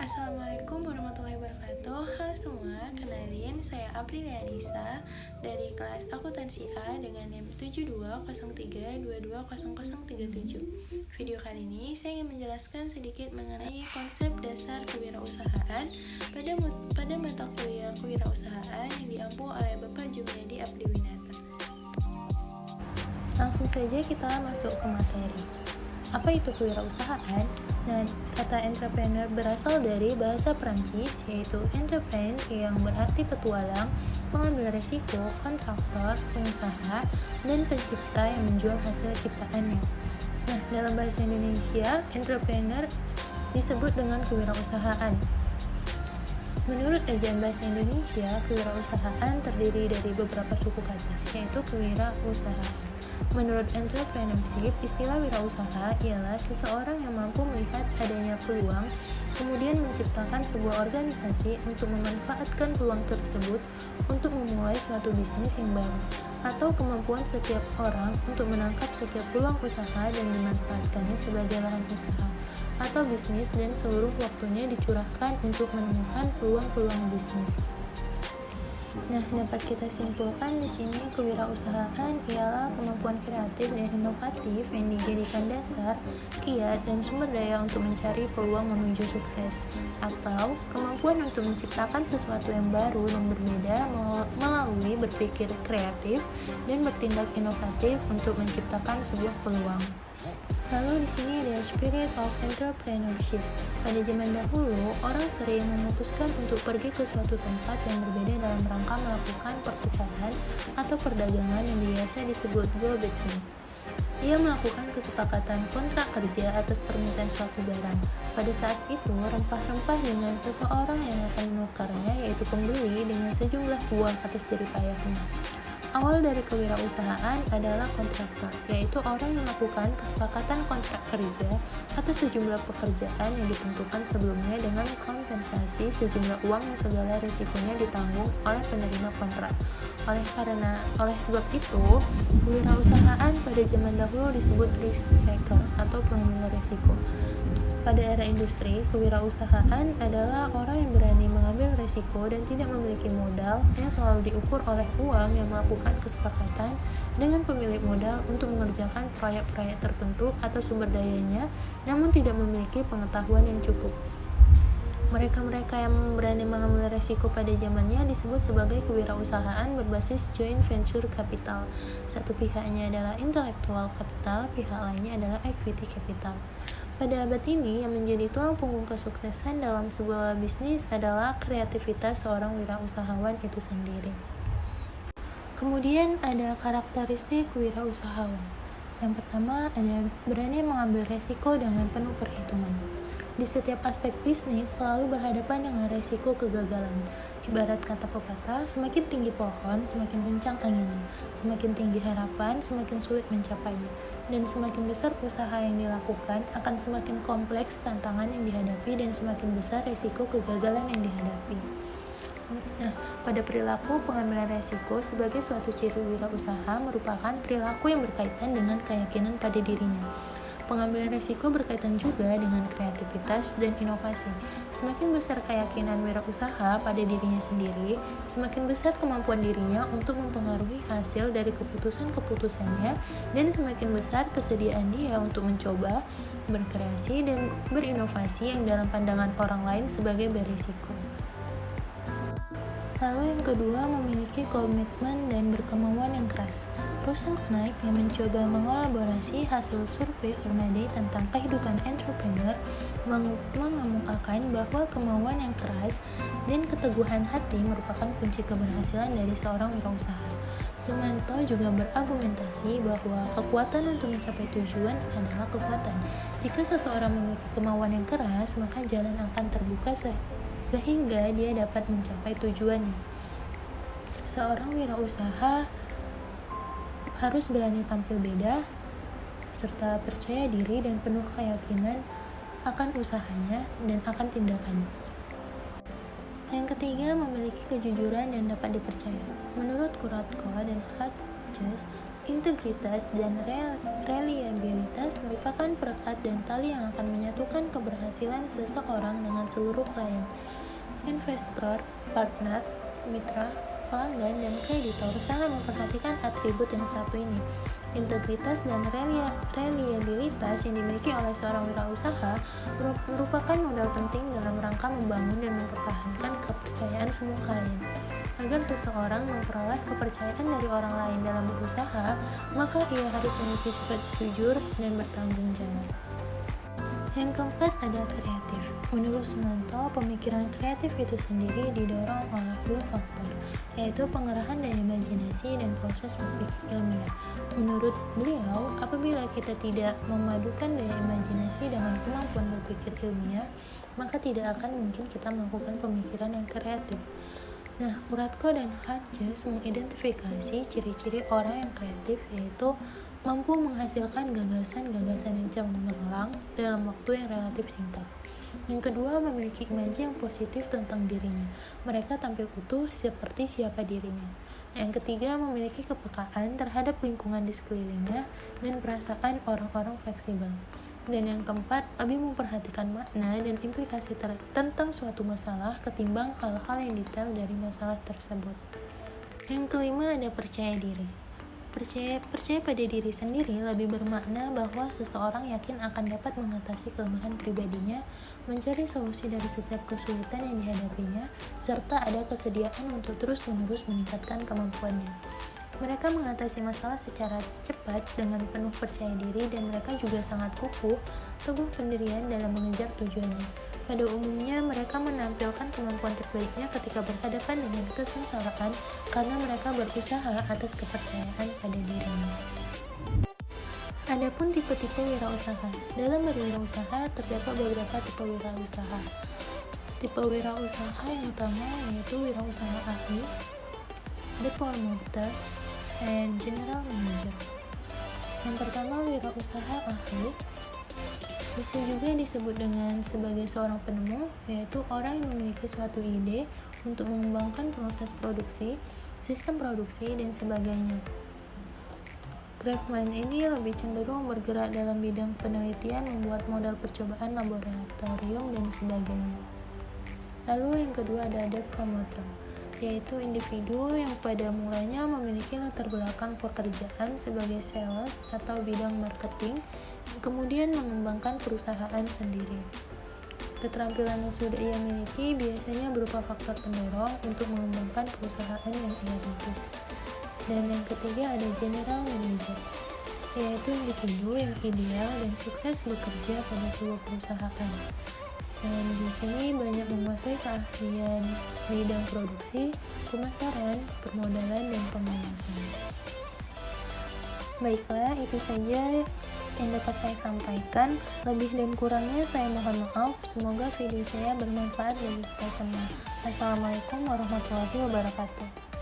Assalamualaikum warahmatullahi wabarakatuh. Halo semua, kenalin saya Aprilia Anissa dari kelas akuntansi A dengan NIM 7203220037. Video kali ini saya ingin menjelaskan sedikit mengenai konsep dasar kewirausahaan pada mata kuliah kewirausahaan yang diampu oleh Bapak Jumedi Abdiwinata. Langsung saja kita masuk ke materi. Apa itu kewirausahaan? Dan kata entrepreneur berasal dari bahasa Prancis, yaitu entreprendre yang berarti petualang, pengambil resiko, kontraktor, pengusaha, dan pencipta yang menjual hasil ciptaannya. Nah, dalam bahasa Indonesia, entrepreneur disebut dengan kewirausahaan. Menurut ejaan bahasa Indonesia, kewirausahaan terdiri dari beberapa suku kata, yaitu kewirausahaan. Menurut entrepreneurship, istilah wirausaha ialah seseorang yang mampu melihat adanya peluang, kemudian menciptakan sebuah organisasi untuk memanfaatkan peluang tersebut untuk memulai suatu bisnis yang baru, atau kemampuan setiap orang untuk menangkap setiap peluang usaha dan memanfaatkannya sebagai lahan usaha atau bisnis, dan seluruh waktunya dicurahkan untuk menemukan peluang-peluang bisnis. Nah, dapat kita simpulkan di sini kewirausahaan ialah kemampuan kreatif dan inovatif yang dijadikan dasar, kiat, dan sumber daya untuk mencari peluang menuju sukses, atau kemampuan untuk menciptakan sesuatu yang baru dan berbeda melalui berpikir kreatif dan bertindak inovatif untuk menciptakan sebuah peluang. Lalu di sini ada spirit of entrepreneurship. Pada zaman dahulu, orang sering memutuskan untuk pergi ke suatu tempat yang berbeda dalam rangka melakukan pertukaran atau perdagangan yang biasa disebut go-between. Ia melakukan kesepakatan kontrak kerja atas permintaan suatu barang. Pada saat itu, rempah-rempah dengan seseorang yang akan menukarnya, yaitu pembeli, dengan sejumlah uang atas jerih payahnya. Awal dari kewirausahaan adalah kontraktor, yaitu orang yang melakukan kesepakatan kontrak kerja atas sejumlah pekerjaan yang ditentukan sebelumnya dengan kompensasi sejumlah uang yang segala risikonya ditanggung oleh penerima kontrak. Oleh sebab itu, kewirausahaan pada zaman dahulu disebut risk taker atau pengambil risiko. Pada era industri, kewirausahaan adalah orang yang berani mengambil resiko dan tidak memiliki modal yang selalu diukur oleh uang yang melakukan kesepakatan dengan pemilik modal untuk mengerjakan proyek-proyek tertentu atau sumber dayanya, namun tidak memiliki pengetahuan yang cukup. Mereka-mereka yang berani mengambil resiko pada zamannya disebut sebagai kewirausahaan berbasis joint venture capital. Satu pihaknya adalah intellectual capital, pihak lainnya adalah equity capital. Pada abad ini, yang menjadi tulang punggung kesuksesan dalam sebuah bisnis adalah kreativitas seorang wirausahawan itu sendiri. Kemudian ada karakteristik wirausahawan. Yang pertama ada berani mengambil resiko dengan penuh perhitungan. Di setiap aspek bisnis selalu berhadapan dengan resiko kegagalan. Ibarat kata pepatah, semakin tinggi pohon, semakin kencang anginnya. Semakin tinggi harapan, semakin sulit mencapainya. Dan semakin besar usaha yang dilakukan, akan semakin kompleks tantangan yang dihadapi dan semakin besar resiko kegagalan yang dihadapi. Nah, pada perilaku pengambilan resiko sebagai suatu ciri wirausaha merupakan perilaku yang berkaitan dengan keyakinan pada dirinya. Pengambilan resiko berkaitan juga dengan kreativitas dan inovasi. Semakin besar keyakinan wirausaha pada dirinya sendiri, semakin besar kemampuan dirinya untuk mempengaruhi hasil dari keputusan-keputusannya, dan semakin besar kesediaan dia untuk mencoba, berkreasi, dan berinovasi yang dalam pandangan orang lain sebagai berisiko. Lalu yang kedua, memiliki komitmen dan berkemauan yang keras. Russell Knight yang mencoba mengolaborasi hasil survei Hornaday tentang kehidupan entrepreneur mengemukakan bahwa kemauan yang keras dan keteguhan hati merupakan kunci keberhasilan dari seorang wirausaha. Sumanto juga berargumentasi bahwa kekuatan untuk mencapai tujuan adalah kekuatan. Jika seseorang memiliki kemauan yang keras, maka jalan akan terbuka sehingga dia dapat mencapai tujuannya. Seorang wirausaha harus berani tampil beda, serta percaya diri dan penuh keyakinan akan usahanya dan akan tindakannya. Yang ketiga, memiliki kejujuran dan dapat dipercaya. Menurut Kuratko dan Hodges, Integritas dan reliabilitas merupakan perekat dan tali yang akan menyatukan keberhasilan seseorang dengan seluruh klien, investor, partner, mitra, pelanggan, dan kreditor sangat memperhatikan atribut yang satu ini. Integritas dan reliabilitas yang dimiliki oleh seorang wirausaha merupakan modal penting dalam rangka membangun dan mempertahankan kepercayaan semua klien. Agar seseorang memperoleh kepercayaan dari orang lain dalam berusaha, maka ia harus memiliki sifat jujur dan bertanggung jawab. Yang keempat ada kreatif. Menurut Sumanto, pemikiran kreatif itu sendiri didorong oleh dua faktor, yaitu pengerahan daya imajinasi dan proses berpikir ilmiah. Menurut beliau, apabila kita tidak memadukan daya imajinasi dengan kemampuan berpikir ilmiah, maka tidak akan mungkin kita melakukan pemikiran yang kreatif. Nah, Kuratko dan Hughes mengidentifikasi ciri-ciri orang yang kreatif, yaitu mampu menghasilkan gagasan-gagasan yang cemerlang dalam waktu yang relatif singkat. Yang kedua, memiliki imaji yang positif tentang dirinya. Mereka tampil utuh seperti siapa dirinya. Yang ketiga, memiliki kepekaan terhadap lingkungan di sekelilingnya dan perasaan orang-orang fleksibel. Dan yang keempat, lebih memperhatikan makna dan implikasi tentang suatu masalah ketimbang hal-hal yang detail dari masalah tersebut. Yang kelima ada percaya diri. Percaya pada diri sendiri lebih bermakna bahwa seseorang yakin akan dapat mengatasi kelemahan pribadinya, mencari solusi dari setiap kesulitan yang dihadapinya, serta ada kesediaan untuk terus-menerus meningkatkan kemampuannya. Mereka mengatasi masalah secara cepat dengan penuh percaya diri dan mereka juga sangat kukuh, teguh pendirian dalam mengejar tujuannya. Pada umumnya, mereka menampilkan kemampuan terbaiknya ketika berhadapan dengan kesengsaraan karena mereka berusaha atas kepercayaan pada dirinya. Adapun tipe-tipe wirausaha. Dalam berwirausaha, terdapat beberapa tipe wirausaha. Tipe wirausaha yang utama yaitu wirausaha ahli, the promoter, and general manager. Yang pertama, wirausaha ahli bisa juga disebut dengan sebagai seorang penemu, yaitu orang yang memiliki suatu ide untuk mengembangkan proses produksi, sistem produksi, dan sebagainya. Craftsman ini lebih cenderung bergerak dalam bidang penelitian, membuat model percobaan laboratorium, dan sebagainya. Lalu yang kedua ada promoter, yaitu individu yang pada mulanya memiliki latar belakang pekerjaan sebagai sales atau bidang marketing, yang kemudian mengembangkan perusahaan sendiri. Keterampilan yang sudah ia miliki biasanya berupa faktor pendorong untuk mengembangkan perusahaan yang ia rintis. Dan yang ketiga ada general manager, yaitu individu yang ideal dan sukses bekerja pada sebuah perusahaan. Dan di sini banyak menguasai keahlian bidang produksi, pemasaran, permodalan, dan pengawasan. Baiklah, itu saja yang dapat saya sampaikan. Lebih dan kurangnya saya mohon maaf. Semoga video saya bermanfaat bagi kita semua. Assalamualaikum warahmatullahi wabarakatuh.